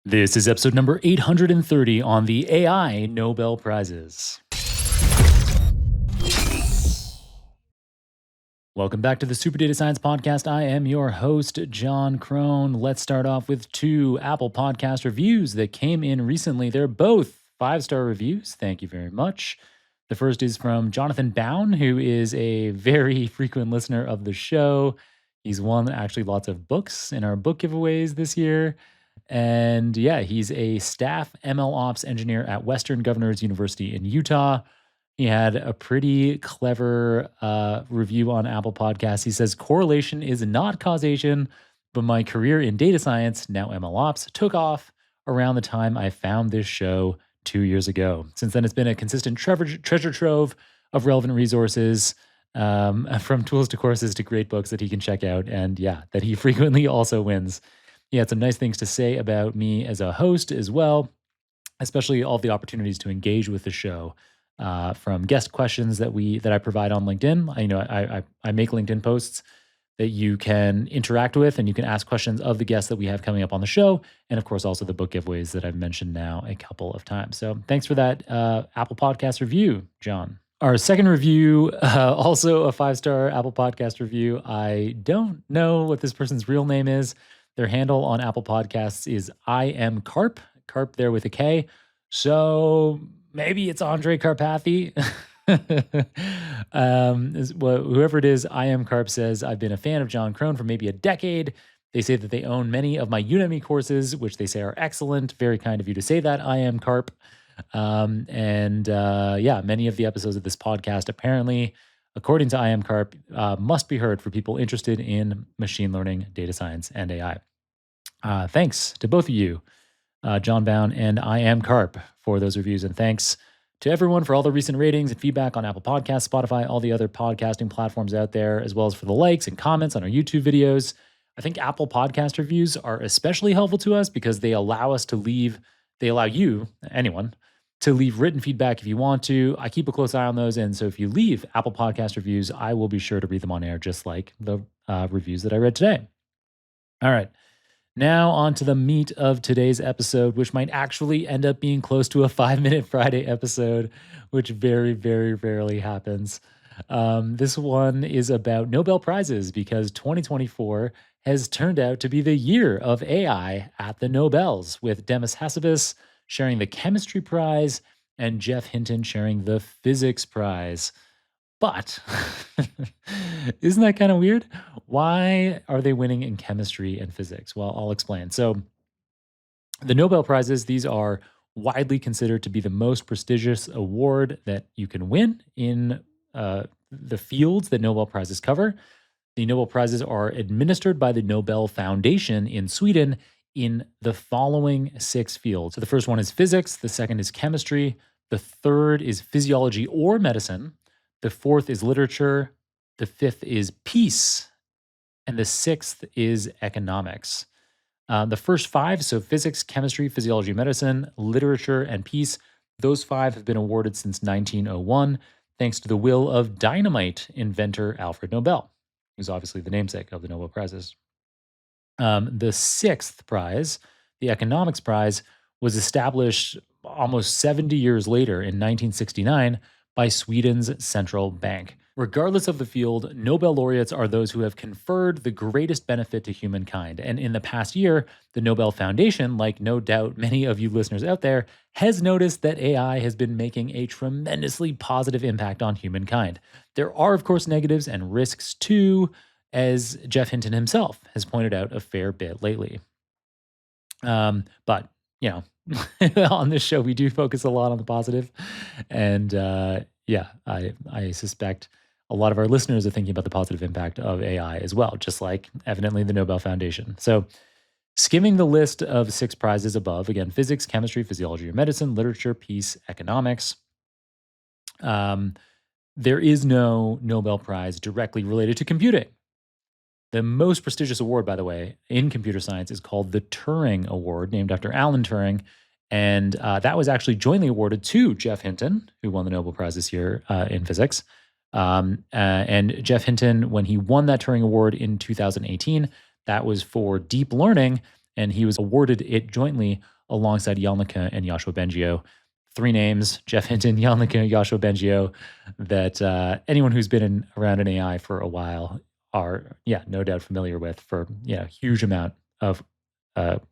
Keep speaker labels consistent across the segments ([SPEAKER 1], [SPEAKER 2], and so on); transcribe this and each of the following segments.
[SPEAKER 1] This is episode number 830 on the AI Nobel Prizes. Welcome back to the Super Data Science Podcast. I am your host, Jon Krohn. Let's start off with two Apple Podcast reviews that came in recently. They're both 5-star reviews. Thank you very much. The first is from Jonathan Bown, who is a very frequent listener of the show. He's won actually lots of books in our book giveaways this year. And yeah, he's a staff ML ops engineer at Western Governors University in Utah. He had a pretty clever review on Apple Podcasts. He says, correlation is not causation, but my career in data science, now ML ops, took off around the time I found this show 2 years ago. Since then, it's been a consistent treasure trove of relevant resources, from tools to courses to great books that he can check out. And yeah, that he frequently also wins. He had some nice things to say about me as a host as well, especially all the opportunities to engage with the show, from guest questions that I provide on LinkedIn. I make LinkedIn posts that you can interact with, and you can ask questions of the guests that we have coming up on the show, and of course also the book giveaways that I've mentioned now a couple of times. So thanks for that Apple Podcast review, John. Our second review, also a 5-star Apple Podcast review. I don't know what this person's real name is. Their handle on Apple Podcasts is I am Carp there with a K. So maybe it's Andre Carpathy. Whoever it is, I am Carp says, I've been a fan of Jon Krohn for maybe a decade. They say that they own many of my Udemy courses, which they say are excellent. Very kind of you to say that, I am Carp. Many of the episodes of this podcast apparently, according to I am Carp, must be heard for people interested in machine learning, data science, and AI. Thanks to both of you, John Bown and I am Carp, for those reviews. And thanks to everyone for all the recent ratings and feedback on Apple Podcasts, Spotify, all the other podcasting platforms out there, as well as for the likes and comments on our YouTube videos. I think Apple Podcast reviews are especially helpful to us because they allow you, anyone, to leave written feedback if you want to. I keep a close eye on those. And so if you leave Apple Podcast reviews, I will be sure to read them on air, just like the reviews that I read today. All right. Now on to the meat of today's episode, which might actually end up being close to a 5-Minute Friday episode, which very, very rarely happens. This one is about Nobel Prizes because 2024 has turned out to be the year of AI at the Nobels, with Demis Hassabis sharing the chemistry prize and Geoff Hinton sharing the physics prize. But isn't that kind of weird? Why are they winning in chemistry and physics? Well, I'll explain. So the Nobel Prizes, these are widely considered to be the most prestigious award that you can win in the fields that Nobel Prizes cover. The Nobel Prizes are administered by the Nobel Foundation in Sweden in the following 6 fields. So the first one is physics, the second is chemistry, the third is physiology or medicine, the fourth is literature, the fifth is peace, and the sixth is economics. The first 5, so physics, chemistry, physiology, medicine, literature, and peace, those 5 have been awarded since 1901, thanks to the will of dynamite inventor Alfred Nobel, who's obviously the namesake of the Nobel Prizes. The 6th prize, the economics prize, was established almost 70 years later in 1969 by Sweden's central bank. Regardless of the field, Nobel laureates are those who have conferred the greatest benefit to humankind. And in the past year, the Nobel Foundation, like no doubt many of you listeners out there, has noticed that AI has been making a tremendously positive impact on humankind. There are, of course, negatives and risks too, as Geoff Hinton himself has pointed out a fair bit lately. But, on this show, we do focus a lot on the positive. And I suspect a lot of our listeners are thinking about the positive impact of AI as well, just like evidently the Nobel Foundation. So skimming the list of 6 prizes above, again, physics, chemistry, physiology or medicine, literature, peace, economics, there is no Nobel Prize directly related to computing. The most prestigious award, by the way, in computer science is called the Turing Award, named after Alan Turing. And that was actually jointly awarded to Geoff Hinton, who won the Nobel Prize this year in physics. And Geoff Hinton, when he won that Turing Award in 2018, that was for deep learning, and he was awarded it jointly alongside Jan LeCun and Yoshua Bengio. Three names: Jeff Hinton, Jan LeCun, Yoshua Bengio, that anyone who's been around in AI for a while are, no doubt familiar with for, huge amount of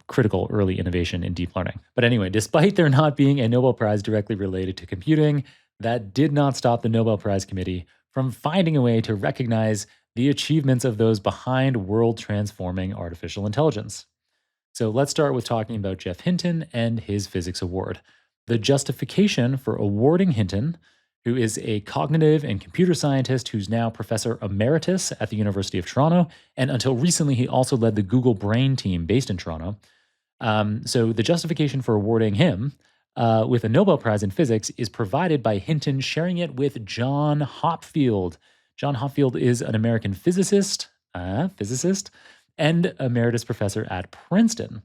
[SPEAKER 1] critical early innovation in deep learning. But anyway, despite there not being a Nobel Prize directly related to computing, that did not stop the Nobel Prize Committee from finding a way to recognize the achievements of those behind world transforming artificial intelligence. So let's start with talking about Geoff Hinton and his Physics Award. The justification for awarding Hinton, who is a cognitive and computer scientist who's now professor emeritus at the University of Toronto, and until recently, he also led the Google Brain team based in Toronto. So the justification for awarding him with a Nobel Prize in physics is provided by Hinton sharing it with John Hopfield. John Hopfield is an American physicist, and emeritus professor at Princeton.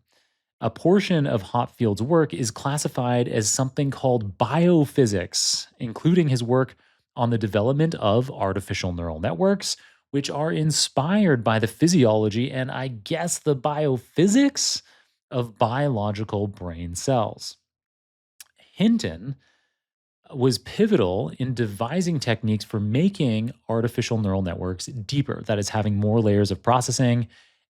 [SPEAKER 1] A portion of Hopfield's work is classified as something called biophysics, including his work on the development of artificial neural networks, which are inspired by the physiology and, I guess, the biophysics of biological brain cells. Hinton was pivotal in devising techniques for making artificial neural networks deeper, that is, having more layers of processing.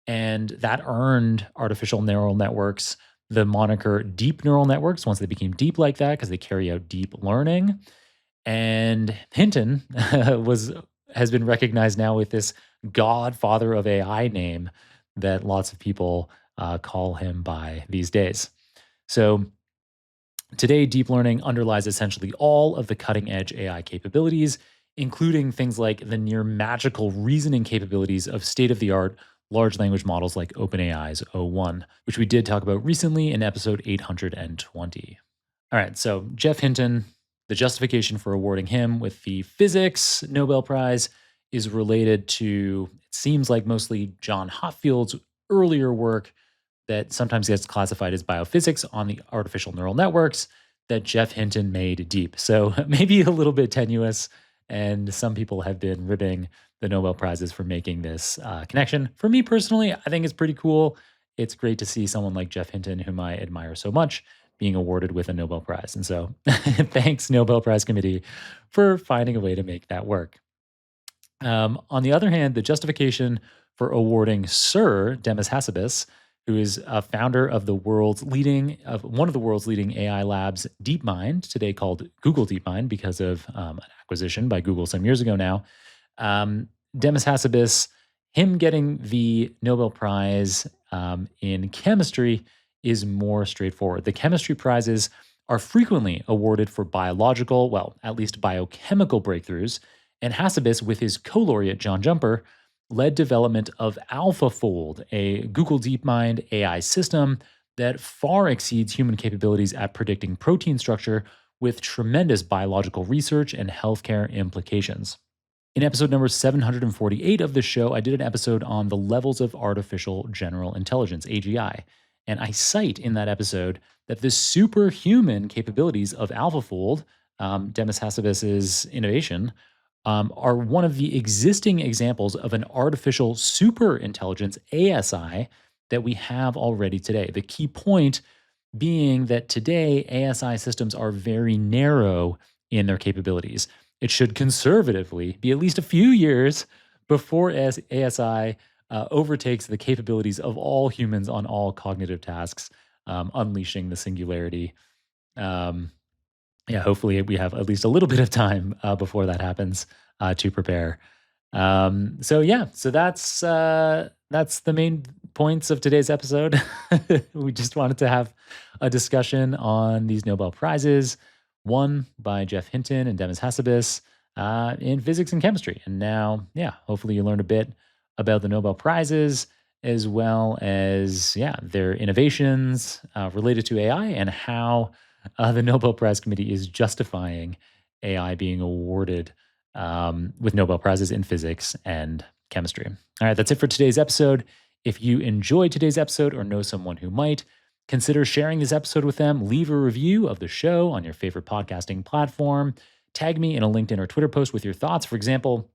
[SPEAKER 1] And that earned artificial neural networks the moniker deep neural networks once they became deep like that, because they carry out deep learning. And Hinton has been recognized now with this godfather of AI name that lots of people call him by these days. So today, deep learning underlies essentially all of the cutting edge AI capabilities, including things like the near magical reasoning capabilities of state of the art large language models like OpenAI's O1, which we did talk about recently in episode 820. All right, so Geoff Hinton, the justification for awarding him with the Physics Nobel Prize is related to, it seems like, mostly John Hopfield's earlier work that sometimes gets classified as biophysics on the artificial neural networks that Geoff Hinton made deep. So maybe a little bit tenuous, and some people have been ribbing the Nobel Prizes for making this connection. For me personally, I think it's pretty cool. It's great to see someone like Geoff Hinton, whom I admire so much, being awarded with a Nobel Prize. And so thanks, Nobel Prize Committee, for finding a way to make that work. On the other hand, the justification for awarding Sir Demis Hassabis, who is a founder of one of the world's leading AI labs, DeepMind, today called Google DeepMind because of an acquisition by Google some years ago now. Demis Hassabis, him getting the Nobel Prize in chemistry is more straightforward. The chemistry prizes are frequently awarded for biological, well, at least biochemical breakthroughs, and Hassabis, with his co-laureate John Jumper, led development of AlphaFold, a Google DeepMind AI system that far exceeds human capabilities at predicting protein structure with tremendous biological research and healthcare implications. In episode number 748 of the show, I did an episode on the levels of artificial general intelligence, AGI. And I cite in that episode that the superhuman capabilities of AlphaFold, Demis Hassabis' innovation, are one of the existing examples of an artificial superintelligence, ASI, that we have already today. The key point being that today, ASI systems are very narrow in their capabilities. It should conservatively be at least a few years before ASI overtakes the capabilities of all humans on all cognitive tasks, unleashing the singularity. Hopefully we have at least a little bit of time before that happens to prepare. So that's the main points of today's episode. We just wanted to have a discussion on these Nobel Prizes, one by Geoff Hinton and Demis Hassabis in physics and chemistry. And now, hopefully you learned a bit about the Nobel Prizes as well as, their innovations related to AI and how the Nobel Prize Committee is justifying AI being awarded with Nobel Prizes in physics and chemistry. All right, that's it for today's episode. If you enjoyed today's episode or know someone who might, consider sharing this episode with them. Leave a review of the show on your favorite podcasting platform. Tag me in a LinkedIn or Twitter post with your thoughts. For example,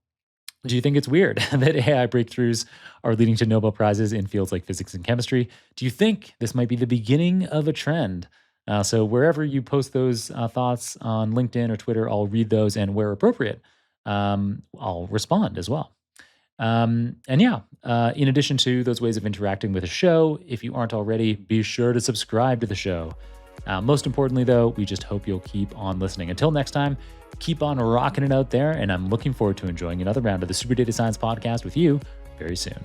[SPEAKER 1] Do you think it's weird that AI breakthroughs are leading to Nobel Prizes in fields like physics and chemistry? Do you think this might be the beginning of a trend? So, wherever you post those thoughts on LinkedIn or Twitter, I'll read those, and where appropriate, I'll respond as well. And yeah, in addition to those ways of interacting with the show, if you aren't already, be sure to subscribe to the show. Most importantly, though, we just hope you'll keep on listening. Until next time, keep on rocking it out there, and I'm looking forward to enjoying another round of the Super Data Science Podcast with you very soon.